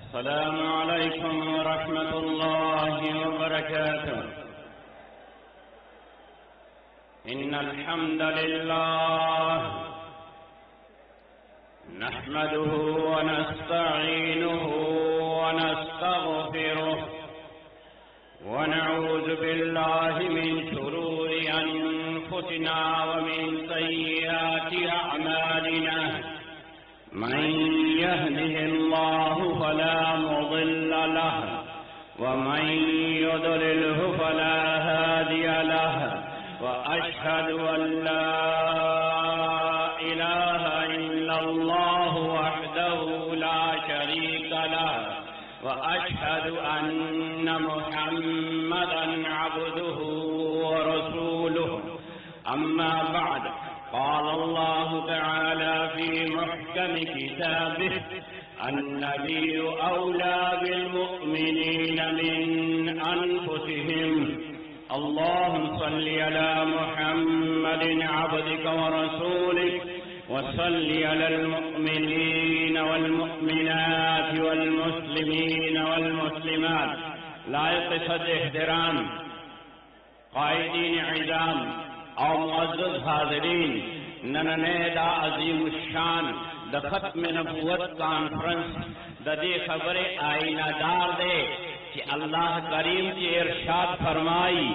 السلام عليكم ورحمة الله وبركاته. إن الحمد لله نحمده ونستعينه ونستغفره ونعوذ بالله من شرور أنفسنا ومن سيئات أعمالنا. من يهده الله فلا مضل له ومن يضلله فلا هادي له. وأشهد أن لا إله إلا الله وحده لا شريك له. وأشهد أن محمدا عبده ورسوله. أما بعد، قال الله تعالى في محكم كتابه: النبي أولى بالمؤمنين من أنفسهم. اللهم صل على محمد عبدك ورسولك، وصل على المؤمنين والمؤمنات والمسلمين والمسلمات. لائق صد احترام قائدین اعظام اور معزز حاضرین، نننے دا عظیم الشان دا ختم نبوت کانفرنس دا دی خبر آئینہ دار دے کہ اللہ کریم کی ارشاد فرمائی: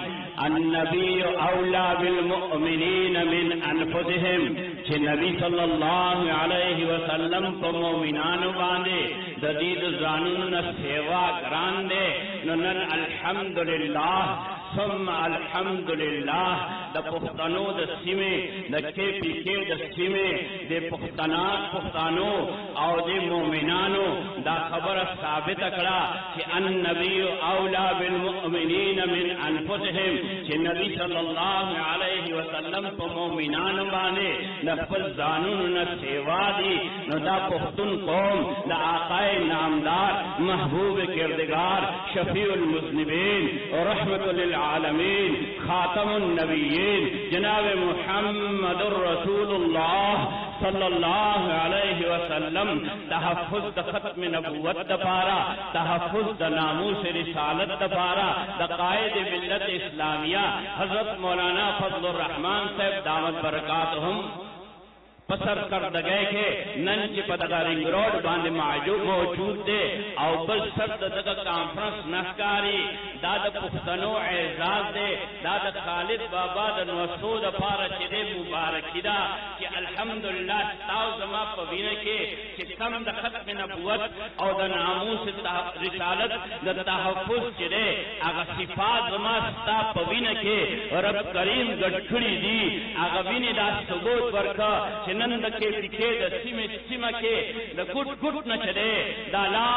النبی اولا بالمؤمنین من انفسهم، کہ نبی صلی اللہ علیہ وسلم کو مومنان باندے ددید زانون سیوا گران دے. ننن الحمدللہ ثم الحمدللہ دا پختانو دا سیمے دا کے پیکے دا سیمے دے پختانو او دے مومنانو دا خبر ثابت اکڑا کہ النبی اولا بالمؤمنین من انفسهم، کہ نبی صلی اللہ علیہ وسلم کو مومنان بانے نفل زانون سیوا دی. نو دا پختن قوم دا آقائے نامدار محبوب کردگار شفیع المذنبین ورحمت للعالمین خاتم النبیین جناب محمد الرسول اللہ صلی اللہ علیہ وسلم تحفظ دا ختم نبوت دا پارا، تحفظ دا ناموس رسالت دا پارا دا قائد ملت اسلامیہ حضرت مولانا فضل الرحمن صاحب دامت برکاتہم پسر کر دگئے کے ننچ پدگا رنگ روڈ باندے موجود دے. او بل سرد دگا کانفرنس نحکاری دادا پختنو اعزاز دے. دادا خالد بابا دا نوسود پارا چدے مبارکی دا کہ الحمدللہ تاو زما پوینے کے کہ کم دا ختم نبوت او دا ناموس رسالت دا تحفظ چدے اگا صفات زما ستا پوینے کے رب کریم گڑکھڑی دی اگا بینی دا ثبوت ورکا نند کے پکے دا سیمہ کے دا گٹ نہ چلے. دا لا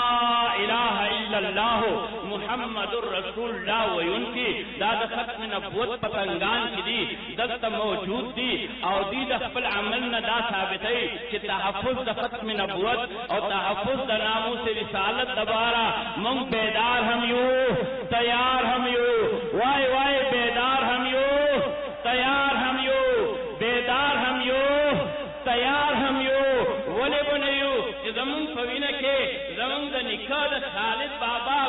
الہ الا اللہ محمد الرسول اللہ ویون کی دا ختم نبوت پتنگان کی دی دلتا موجود دی. او دی دا خپل عمل نہ دا ثابت ہے کہ تحفظ دا ختم نبوت اور تحفظ دا ناموس رسالت دبارہ منگ بیدار ہم یو تیار ہم یو وائے وائے بیدار ہم یو تیار ہم یو بیدار ہم یو تیار ہم یو ولی بنیو کہ زمان فوینہ کے زمان دا نکاح دا خالد بابا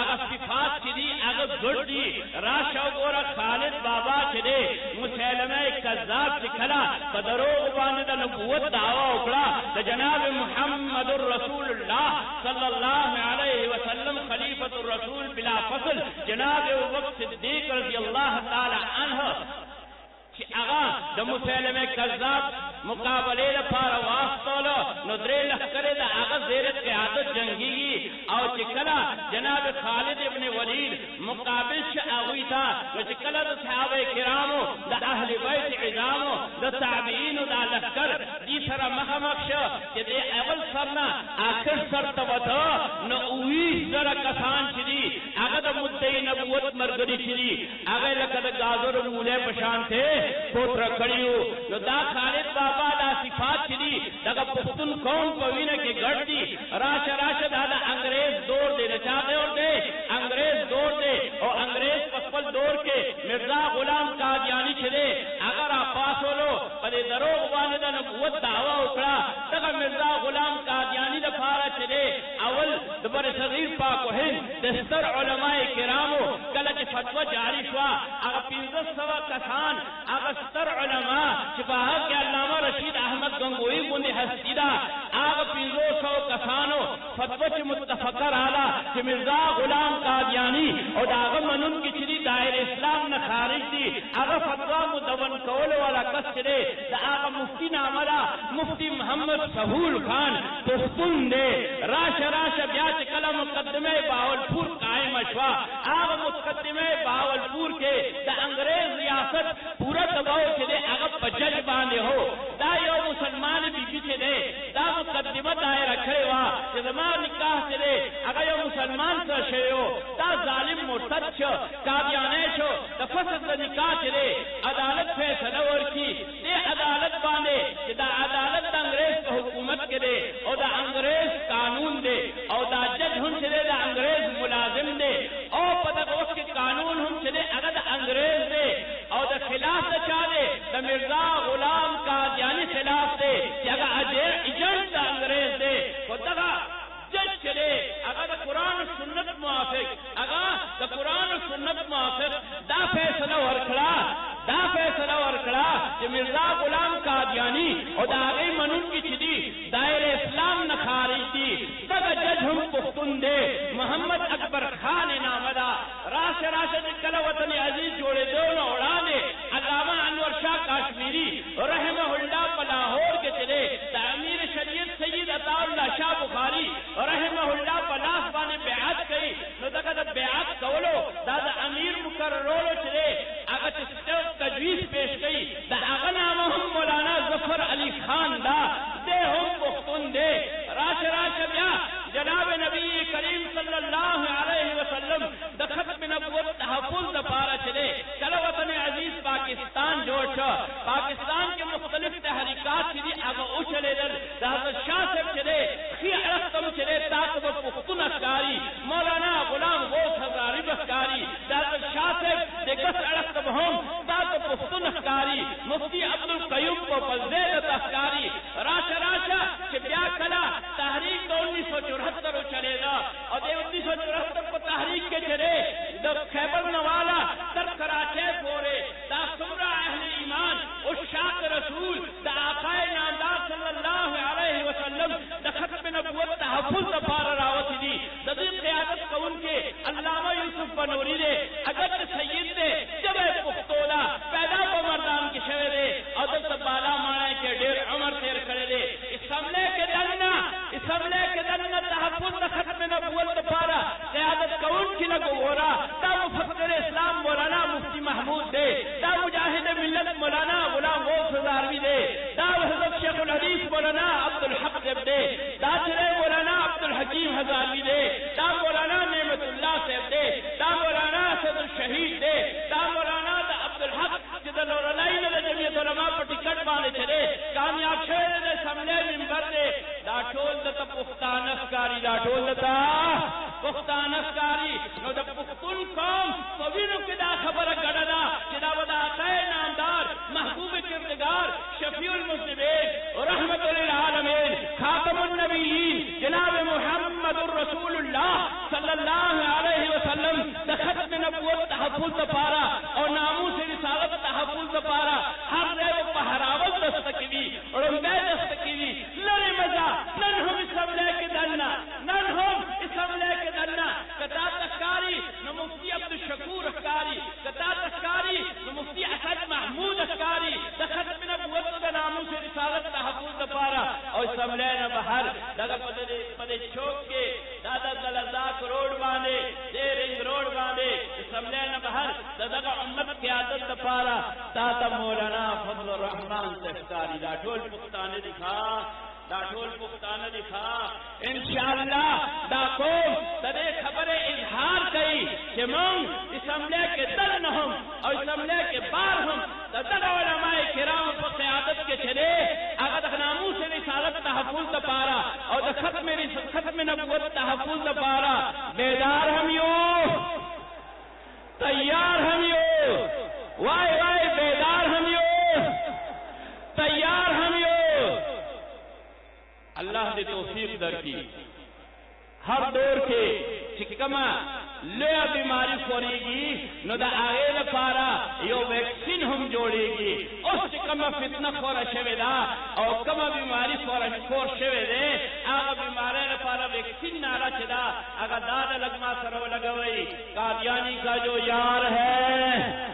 آگا صفات چی دی آگا گھڑ دی راشا گورا خالد بابا چی دی مسلمہ کذاب چکھلا قدروغ باندے دا نبوت دعویٰ اکڑا دا جناب محمد الرسول اللہ صلی اللہ علیہ وسلم خلیفۃ الرسول بلا فصل جناب وقت صدیق رضی اللہ تعالی عنہ کہ آغا دا مسلمہ کذاب مقابلے لپارا واسطولو ندرے لخکرے دا آغا زیرت قیادت جنگی او چکلا جناب خالد ابن ولید مقابل شاہوی تھا چکلا دا صحابہ کرامو دا اہل بیت عظامو دا تابعینو دا لخکر دی سرا مخمخش کہ دے اول سرنا آخر سر تبتا نو اویش ذرا کسان چی آغا دا مدعی نبوت مرگری چی آغا لکا دا گازر مولے پشان تھے پوتر کڑیو نو دا خالد بابا دا صفات چلی دا پختون قوم پوینہ کے گڑ دی راشا دا انگریز دور دے نچا دور دے انگریز دور دے اور انگریز پسپل دور کے مرزا غلام قادیانی چھلے اگر آپ پاس ہو لو پدے دروغ باندې د نبوت دعوا وکړه دغه مرزا غلام قادیانی لپاره چې دی اول د بر صغیر پاک و هند د ستر علماء کرامو کله چې فتوا جاری شوه هغه 1500 کسان هغه ستر علما چې په هغه کې علامه رشید احمد گنگوئی غوندې هستي ده هغه 1500 کسانو فتوا چې متفقه راغله چې مرزا غلام قادیانی او د هغه منونکي چې دي دایر اسلام نه خارج دي هغه فتوا مدون کولو والا کس چې دی د هغه مفتی نامه ده مفتی محمد سهول خان پښتون دی راشه بیا چې کله مقدمه بهاولپور قائمه شوه هغه مقدمه بهاولپور کې د انګریز ریاست پوره دباو چې دی هغه په جج باندې هو دا یو مسلمان بیبي چې دی دا مقدمه دایره کړې وه چې زما نکاح چې دی هغه یو مسلمان سره شوی و دا ظالم مرتد شو قادیانی شو د فسد د نکاح چې دی عدالت فیصله ورکړي دې عدالت باندې چې دا عدالت د انګریز په حکومت کې دی او د انګریز قانون دی او دا جج هم چې دی د انګریز ملازم دی او په دغه وخت کې قانون هم چې دی هغه د انګریز دی او د خلاف د چا دی د مرزا غلام قادیانی خلاف دی چې هغه ایجنټ د انګریز دی خو دغه جج چې دی هغه د قرآن و سنت موافق هغه د قرآن و سنت موافق دا فیصله ورکړه چې مرزا غلام قادیانی او د هغې منونکي چې دي دایر اسلام نه خارج دي دغه جج هم پښتون دی محمد اکبر خان نامه ده راشه چې کله وطن عزیز جوړېدو نه وړاندې علامه انور شاه کاشمیری رحمه الله په لاهور کې چې دی د امیر شریعت سید عطاالله شاه بخاري رحمه الله په لاس باندې بیعت کوي نو دغه د بیعت کولو دا د امیر مقررولو چې دی هغه چې تجویز پیش کوي د هغه نامه هم مولانا ظفر علی خان دا دی هم پښتون دی راشه بیا جناب نبی کریم صلی الله علیه وسلم د ختم نبوت تحفظ لپاره چې دی کله وطن عزیز پاکستان جوړ شو پاکستان کې مختلف تحریکات چې دي هغه وچلېدل د حضرت شاه صاحب چې دی ښي اړخ ته چې دی تا ته به پښتون ښکاري مولانا غلام غوث هزاري به ښکاري د حضرت شاه صاحب د ګس اړخ ته به هم تا ته پښتون ښکاري مفتی عبدالقیوم په پلځې ته ښکاري راشه چې بیا کله تحریک د 1974 چلېده او د 1974 په تحریک کې چې دی د خیبر نواله تر کراچۍ پورې دا څومره اهل ایمان عشاق رسول د آقای نامدار صلی الله علیه وسلم د ختم نبوت تحفظ لپاره راوتي دي د دې قیادت کوونکي علامه یوسف بنوري دی اگر سید دی جبه پښتو ده پیدا په مردان کې شوی دی او دلته بالا ماڼۍ کې ډېر عمر تېر کړی دی اسمبلی کې دننه تحفظ د ختم نبوت لپاره قیادت کوونکي لږ وګوره دا مفکر اسلام مولانا مفتی محمود دی دا مجاهد ملت مولانا غلام غوث هزاروي دی دا حضرت شیخ الحدیث مولانا عبدالحق صاحب دی دا چې مولانا عبدالحکیم هزاروي دی دا مولانا نعمت الله صاحب دی دا مولانا اسد الشهید دی دا مولانا د عبدالحق چې د نورالعین د جمعیت علما په ټکټ باندې چې دی کامیاب شوی د اسمبلی ممبر دی دا ټول دته پښتانه ښکاري نو د پښتون قوم په وینو کې دا خبره ګډه ده چې دا به د آقای نامدار محبوب کردگار شفیع المذنبین رحمت للعالمین خاتم النبیین جناب محمد رسول الله صلی الله علیه وسلم د ختم نبوت تحفظ لپاره او ناموس رسالت تحفظ لپاره هر ځای په هراول دسته کوي ړومبی دسته کوي لرې مزه نن هم اسمبلی کې دننه کتا تخکاری نو مفتی عبدالشکور اخکاری کتا تخکاری نو مفتی اسد محمود اخکاری د ختم نبوت د ناموس رسالت تحفظ لپاره او اسمبلی نه بهر دغه په دې چوک کې دا د دلزاک روډ باندې د رنګ روډ باندې اسمبلی نه بهر دغه امت قیادت لپاره تا ته مولانا فضل الرحمن اخکاری دا ټول پښتانه دي دا ټول پښتانه دي انشاءالله دا قوم د دې خبرې اظهار کوي چې موږ اسمبلی کې دننه هم او اسمبلی کې بار هم د دغه علماء کرامو په قیادت کې چې دی هغه د ناموس رسالت تحفظ لپاره او د ختم نبوت تحفظ لپاره بیدار هم یو تیار هم یو وای بیدار هم یو تیار دوستی در کی ہر دور کے چکما لیا بیماری خوری گی نو دا آغیل پارا یو ویکسین ہم جوڑے گی اس چکما فتنہ خورا شوے دا او کما بیماری خور شوے دے آغا بیماری پارا ویکسین نارا چدا اگا دادا لگما سرو لگوئی قادیانی کا جو یار ہے